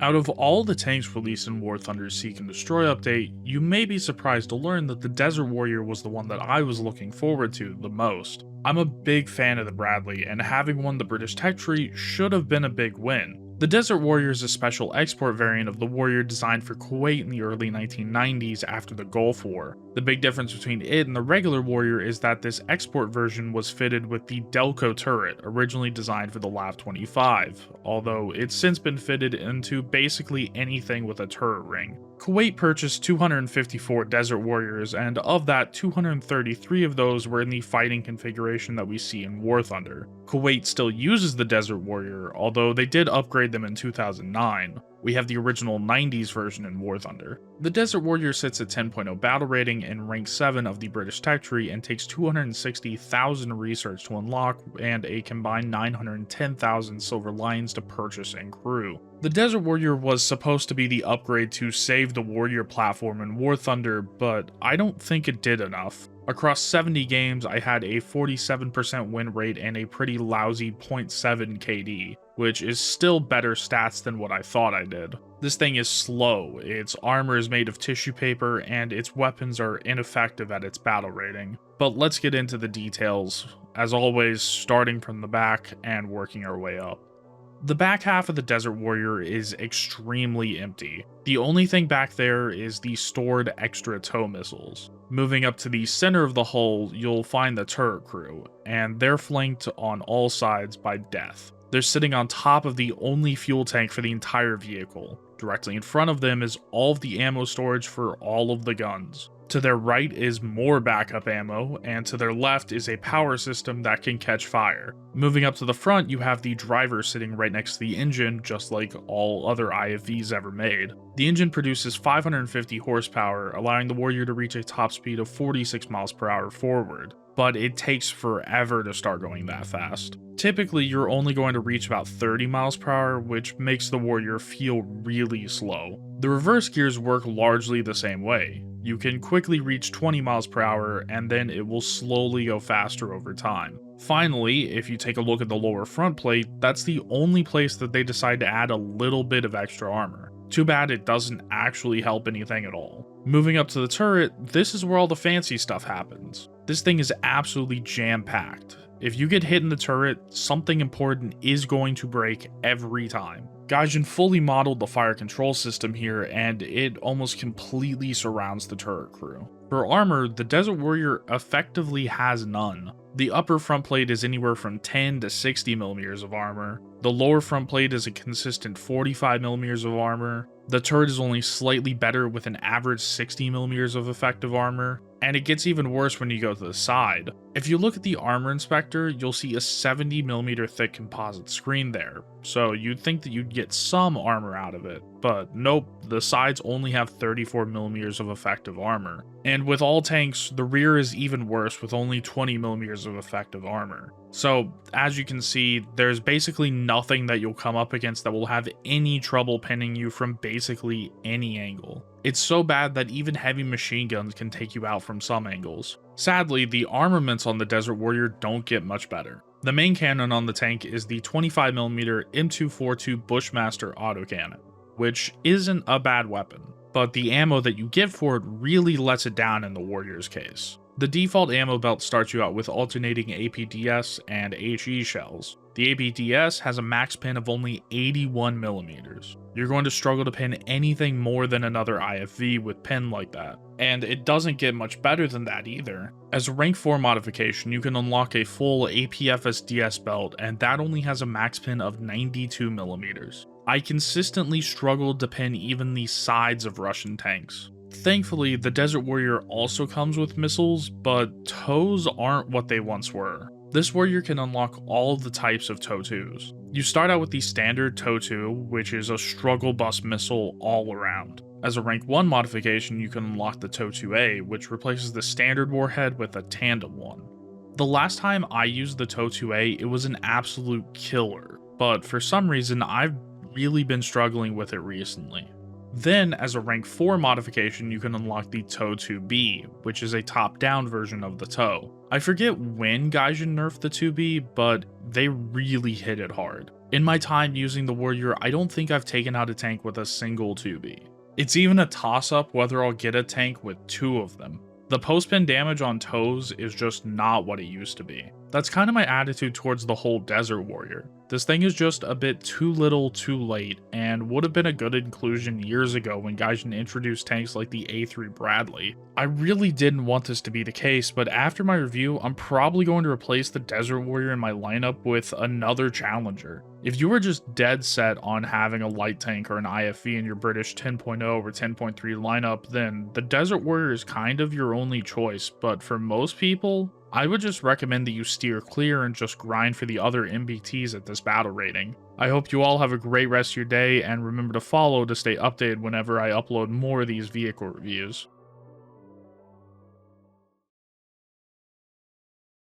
Out of all the tanks released in War Thunder's Seek and Destroy update, you may be surprised to learn that the Desert Warrior was the one that I was looking forward to the most. I'm a big fan of the Bradley, and having won the British tech tree should have been a big win. The Desert Warrior is a special export variant of the Warrior designed for Kuwait in the early 1990s after the Gulf War. The big difference between it and the regular Warrior is that this export version was fitted with the Delco turret, originally designed for the LAV-25, although it's since been fitted into basically anything with a turret ring. Kuwait purchased 254 Desert Warriors, and of that, 233 of those were in the fighting configuration that we see in War Thunder. Kuwait still uses the Desert Warrior, although they did upgrade them in 2009. We have the original 90s version in War Thunder. The Desert Warrior sits at 10.0 battle rating and rank 7 of the British tech tree and takes 260,000 research to unlock and a combined 910,000 silver lions to purchase and crew. The Desert Warrior was supposed to be the upgrade to save the Warrior platform in War Thunder, but I don't think it did enough. Across 70 games, I had a 47% win rate and a pretty lousy 0.7 KD, which is still better stats than what I thought I did. This thing is slow, its armor is made of tissue paper, and its weapons are ineffective at its battle rating. But let's get into the details, as always starting from the back and working our way up. The back half of the Desert Warrior is extremely empty. The only thing back there is the stored extra tow missiles. Moving up to the center of the hull, you'll find the turret crew, and they're flanked on all sides by Death. They're sitting on top of the only fuel tank for the entire vehicle. Directly in front of them is all of the ammo storage for all of the guns. To their right is more backup ammo, and to their left is a power system that can catch fire. Moving up to the front, you have the driver sitting right next to the engine, just like all other IFVs ever made. The engine produces 550 horsepower, allowing the Warrior to reach a top speed of 46 miles per hour forward. But it takes forever to start going that fast. Typically, you're only going to reach about 30 miles per hour, which makes the Warrior feel really slow. The reverse gears work largely the same way. You can quickly reach 20 miles per hour, and then it will slowly go faster over time. Finally, if you take a look at the lower front plate, that's the only place that they decide to add a little bit of extra armor. Too bad it doesn't actually help anything at all. Moving up to the turret, this is where all the fancy stuff happens. This thing is absolutely jam-packed. If you get hit in the turret, something important is going to break every time. Gaijin fully modeled the fire control system here, and it almost completely surrounds the turret crew. For armor, the Desert Warrior effectively has none. The upper front plate is anywhere from 10 to 60 millimeters of armor. The lower front plate is a consistent 45 millimeters of armor. The turret is only slightly better with an average 60 millimeters of effective armor. And it gets even worse when you go to the side. If you look at the armor inspector, you'll see a 70mm thick composite screen there, so you'd think that you'd get some armor out of it, but nope, the sides only have 34mm of effective armor. And with all tanks, the rear is even worse with only 20mm of effective armor. So, as you can see, there's basically nothing that you'll come up against that will have any trouble pinning you from basically any angle. It's so bad that even heavy machine guns can take you out from some angles. Sadly, the armaments on the Desert Warrior don't get much better. The main cannon on the tank is the 25mm M242 Bushmaster autocannon, which isn't a bad weapon, but the ammo that you get for it really lets it down in the Warrior's case. The default ammo belt starts you out with alternating APDS and HE shells. The APDS has a max pin of only 81mm. You're going to struggle to pin anything more than another IFV with pin like that. And it doesn't get much better than that either. As a rank 4 modification, you can unlock a full APFSDS belt, and that only has a max pin of 92mm. I consistently struggled to pin even the sides of Russian tanks. Thankfully, the Desert Warrior also comes with missiles, but tows aren't what they once were. This warrior can unlock all of the types of TOW 2s. You start out with the standard TOW 2, which is a struggle bus missile all around. As a rank 1 modification, you can unlock the TOW 2A, which replaces the standard warhead with a tandem one. The last time I used the TOW 2A, it was an absolute killer, but for some reason I've really been struggling with it recently. Then, as a rank 4 modification, you can unlock the TOW 2B, which is a top-down version of the TOW. I forget when Gaijin nerfed the 2B, but they really hit it hard. In my time using the warrior, I don't think I've taken out a tank with a single 2B. It's even a toss-up whether I'll get a tank with 2 of them. The post-pin damage on toes is just not what it used to be. That's kind of my attitude towards the whole Desert Warrior. This thing is just a bit too little too late, and would have been a good inclusion years ago when Gaijin introduced tanks like the A3 Bradley. I really didn't want this to be the case, but after my review, I'm probably going to replace the Desert Warrior in my lineup with another challenger. If you were just dead set on having a light tank or an IFV in your British 10.0 or 10.3 lineup, then the Desert Warrior is kind of your only choice, but for most people, I would just recommend that you steer clear and just grind for the other MBTs at this battle rating. I hope you all have a great rest of your day, and remember to follow to stay updated whenever I upload more of these vehicle reviews.